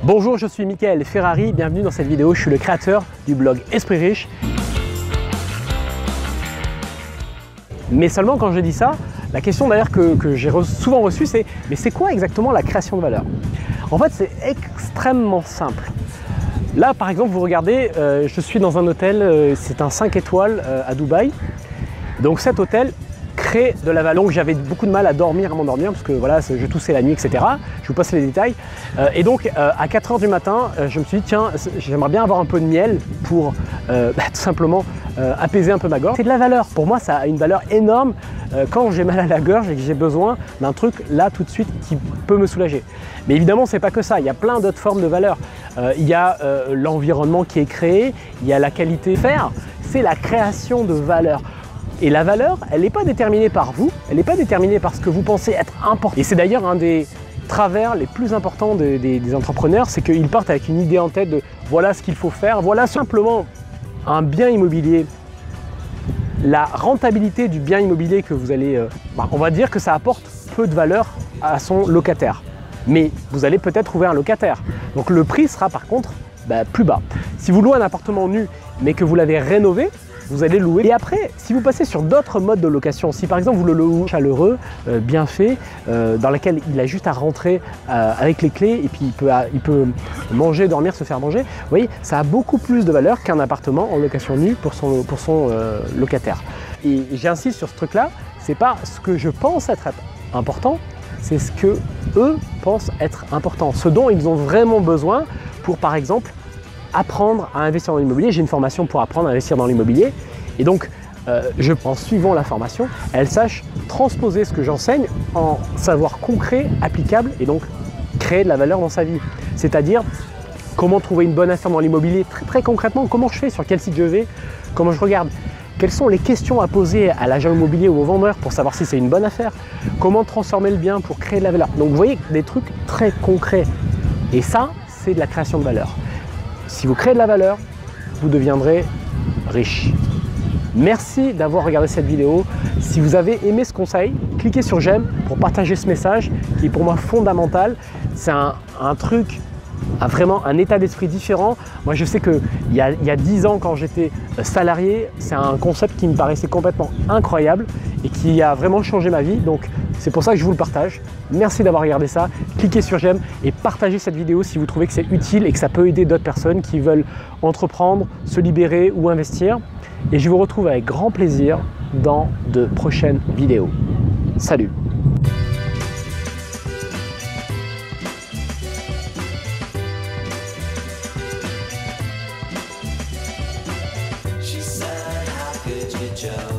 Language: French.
Bonjour, je suis Michael Ferrari, bienvenue dans cette vidéo. Je suis le créateur du blog Esprit Riche. Mais seulement quand je dis ça, la question d'ailleurs que j'ai souvent reçue, c'est mais c'est quoi exactement la création de valeur? En fait, c'est extrêmement simple. Là, par exemple, vous regardez, je suis dans un hôtel, c'est un 5 étoiles à Dubaï. Donc cet hôtel crée de la valeur. Donc j'avais beaucoup de mal à dormir, à m'endormir, parce que voilà, je toussais la nuit, etc. Je vous passe les détails. Et donc à 4 h du matin, je me suis dit, tiens, j'aimerais bien avoir un peu de miel pour tout simplement apaiser un peu ma gorge. C'est de la valeur. Pour moi, ça a une valeur énorme quand j'ai mal à la gorge et que j'ai besoin d'un truc là tout de suite qui peut me soulager. Mais évidemment, c'est pas que ça. Il y a plein d'autres formes de valeur. Il y a l'environnement qui est créé, il y a la qualité faire. C'est la création de valeur. Et la valeur, elle n'est pas déterminée par vous, elle n'est pas déterminée par ce que vous pensez être important. Et c'est d'ailleurs un des travers les plus importants des entrepreneurs, c'est qu'ils partent avec une idée en tête de voilà ce qu'il faut faire, voilà simplement un bien immobilier. La rentabilité du bien immobilier que vous allez, on va dire que ça apporte peu de valeur à son locataire. Mais vous allez peut-être trouver un locataire. Donc le prix sera par contre plus bas. Si vous louez un appartement nu, mais que vous l'avez rénové, vous allez louer. Et après, si vous passez sur d'autres modes de location, si par exemple vous le louez chaleureux, bien fait, dans lequel il a juste à rentrer avec les clés et puis il peut manger, dormir, se faire manger, vous voyez, ça a beaucoup plus de valeur qu'un appartement en location nue pour son locataire. Et j'insiste sur ce truc-là, c'est pas ce que je pense être important, c'est ce que eux pensent être important, ce dont ils ont vraiment besoin pour, par exemple, apprendre à investir dans l'immobilier. J'ai une formation pour apprendre à investir dans l'immobilier et donc en suivant la formation, elle sache transposer ce que j'enseigne en savoir concret, applicable et donc créer de la valeur dans sa vie. C'est-à-dire comment trouver une bonne affaire dans l'immobilier très concrètement, comment je fais, sur quel site je vais, comment je regarde, quelles sont les questions à poser à l'agent immobilier ou au vendeur pour savoir si c'est une bonne affaire, comment transformer le bien pour créer de la valeur. Donc vous voyez, des trucs très concrets et ça, c'est de la création de valeur. Si vous créez de la valeur, vous deviendrez riche. Merci d'avoir regardé cette vidéo. Si vous avez aimé ce conseil, cliquez sur j'aime pour partager ce message qui est pour moi fondamental. C'est un truc, vraiment un état d'esprit différent. Moi, je sais qu'il y a 10 ans, quand j'étais salarié, c'est un concept qui me paraissait complètement incroyable et qui a vraiment changé ma vie. Donc, c'est pour ça que je vous le partage. Merci d'avoir regardé ça. Cliquez sur j'aime et partagez cette vidéo si vous trouvez que c'est utile et que ça peut aider d'autres personnes qui veulent entreprendre, se libérer ou investir. Et je vous retrouve avec grand plaisir dans de prochaines vidéos. Salut! She said, how could you judge?